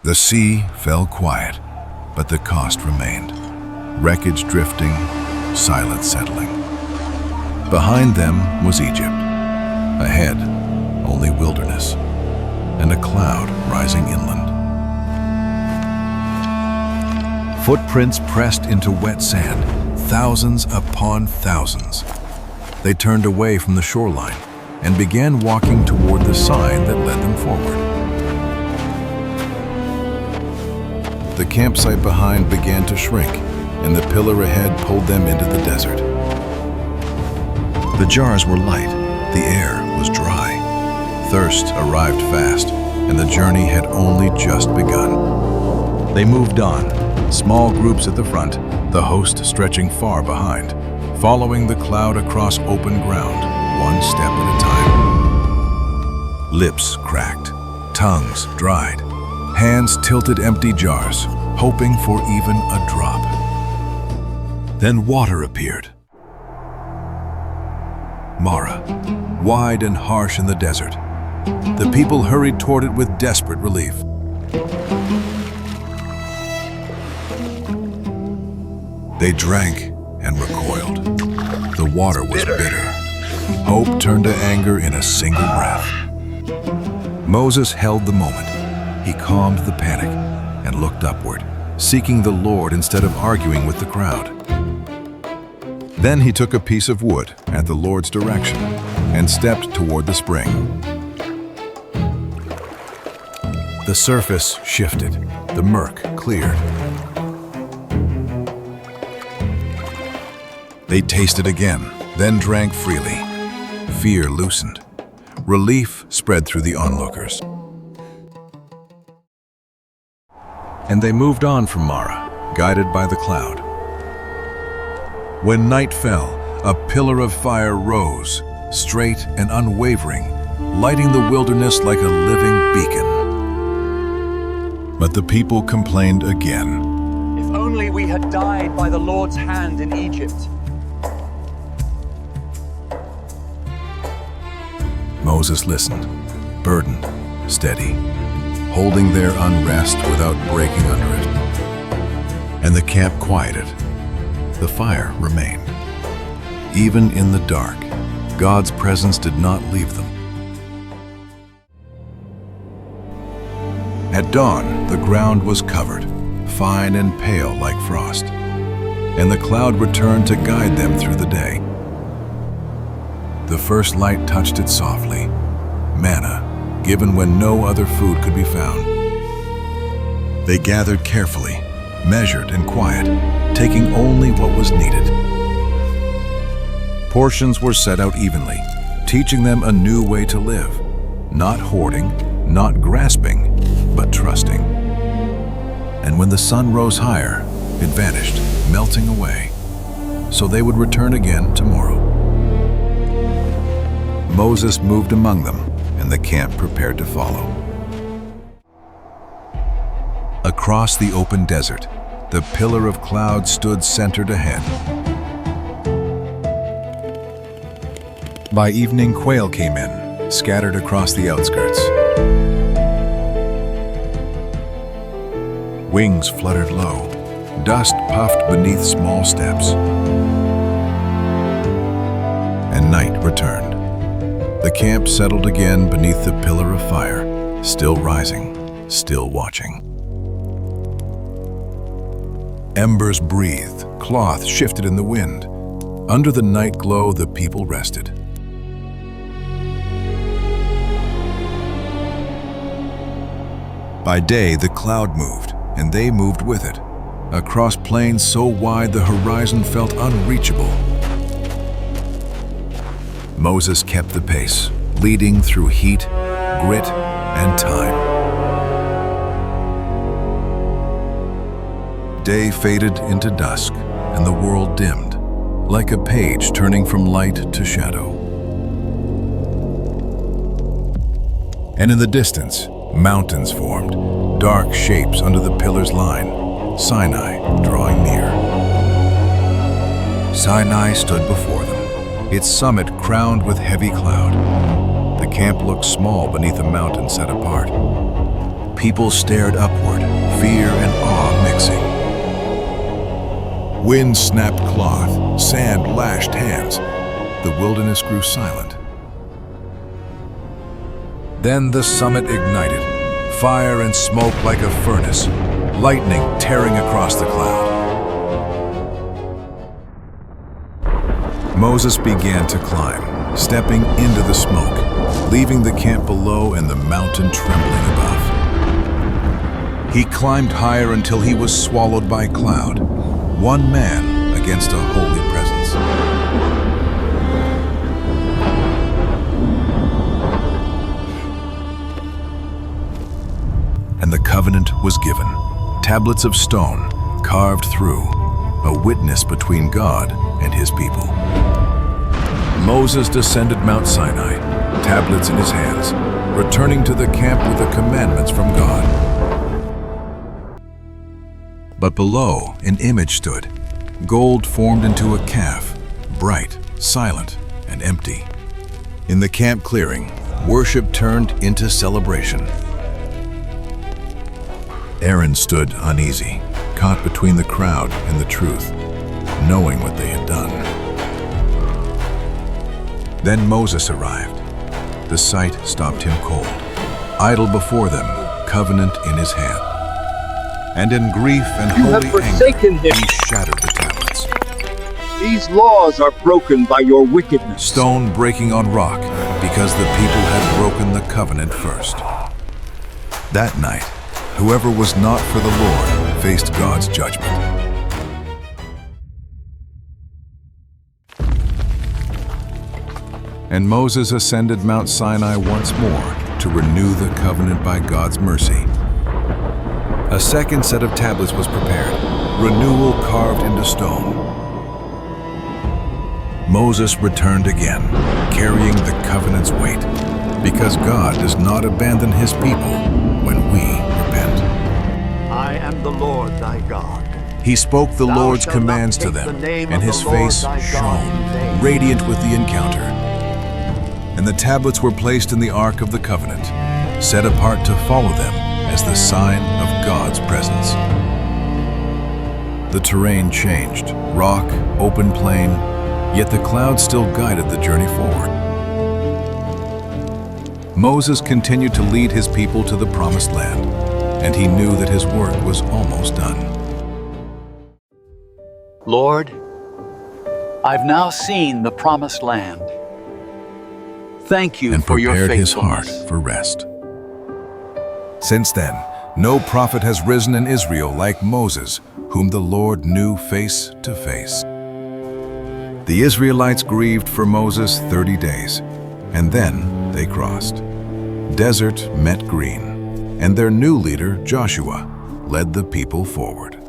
The sea fell quiet, but the cost remained. Wreckage drifting, silence settling. Behind them was Egypt. Ahead, only wilderness, and a cloud rising inland. Footprints pressed into wet sand, thousands upon thousands. They turned away from the shoreline and began walking toward the sign that led them forward. The campsite behind began to shrink, and the pillar ahead pulled them into the desert. The jars were light, the air was dry. Thirst arrived fast, and the journey had only just begun. They moved on, small groups at the front, the host stretching far behind, following the cloud across open ground, one step at a time. Lips cracked, tongues dried, hands tilted empty jars, hoping for even a drop. Then water appeared. Marah, wide and harsh in the desert. The people hurried toward it with desperate relief. They drank and recoiled. The water was bitter. Hope turned to anger in a single breath. Moses held the moment. He calmed the panic and looked upward, seeking the Lord instead of arguing with the crowd. Then he took a piece of wood at the Lord's direction and stepped toward the spring. The surface shifted, the murk cleared. They tasted again, then drank freely. Fear loosened. Relief spread through the onlookers. And they moved on from Marah, guided by the cloud. When night fell, a pillar of fire rose, straight and unwavering, lighting the wilderness like a living beacon. But the people complained again. If only we had died by the Lord's hand in Egypt. Moses listened, burdened, steady, holding their unrest without breaking under it. And the camp quieted. The fire remained. Even in the dark, God's presence did not leave them. At dawn, the ground was covered, fine and pale like frost, and the cloud returned to guide them through the day. The first light touched it softly, manna, given when no other food could be found. They gathered carefully, measured and quiet, taking only what was needed. Portions were set out evenly, teaching them a new way to live, not hoarding, not grasping, but trusting. And when the sun rose higher, it vanished, melting away, so they would return again tomorrow. Moses moved among them, and the camp prepared to follow. Across the open desert, the pillar of cloud stood centered ahead. By evening, quail came in, scattered across the outskirts. Wings fluttered low, dust puffed beneath small steps. And night returned. The camp settled again beneath the pillar of fire, still rising, still watching. Embers breathed, cloth shifted in the wind. Under the night glow, the people rested. By day, the cloud moved, and they moved with it, across plains so wide the horizon felt unreachable. Moses kept the pace, leading through heat, grit, and time. Day faded into dusk, and the world dimmed, like a page turning from light to shadow. And in the distance, mountains formed, dark shapes under the pillar's line, Sinai drawing near. Sinai stood before them, its summit crowned with heavy cloud. The camp looked small beneath a mountain set apart. people stared upward, fear and awe mixing. Wind snapped cloth, sand lashed hands. The wilderness grew silent. Then the summit ignited, fire and smoke like a furnace, lightning tearing across the cloud. Moses began to climb, stepping into the smoke, leaving the camp below and the mountain trembling above. He climbed higher until he was swallowed by cloud, one man against a holy presence. And the covenant was given, tablets of stone carved through, a witness between God and his people. Moses descended Mount Sinai, tablets in his hands, returning to the camp with the commandments from God. But below, an image stood, gold formed into a calf, bright, silent, and empty. In the camp clearing, worship turned into celebration. Aaron stood uneasy, caught between the crowd and the truth, knowing what they had done. Then Moses arrived. The sight stopped him cold, idle before them, covenant in his hand. And in grief and holy anger, he shattered the tablets. These laws are broken by your wickedness. Stone breaking on rock, because the people had broken the covenant first. That night, whoever was not for the Lord faced God's judgment. And Moses ascended Mount Sinai once more to renew the covenant by God's mercy. A second set of tablets was prepared, renewal carved into stone. Moses returned again, carrying the covenant's weight, because God does not abandon his people when we repent. I am the Lord thy God. He spoke the Thou Lord's shalt not commands to take them, the name and of his the Lord face thy God in shone, vain. radiant with the encounter. And the tablets were placed in the Ark of the Covenant, set apart to follow them as the sign of God's presence. The terrain changed, rock, open plain, yet the cloud still guided the journey forward. Moses continued to lead his people to the promised land, and he knew that his work was almost done. Lord, I've now seen the promised land. Thank you And for your prepared his heart faithfulness. for rest. Since then, no prophet has risen in Israel like Moses, whom the Lord knew face to face. The Israelites grieved for Moses 30 days, and then they crossed. Desert met green, and their new leader, Joshua, led the people forward.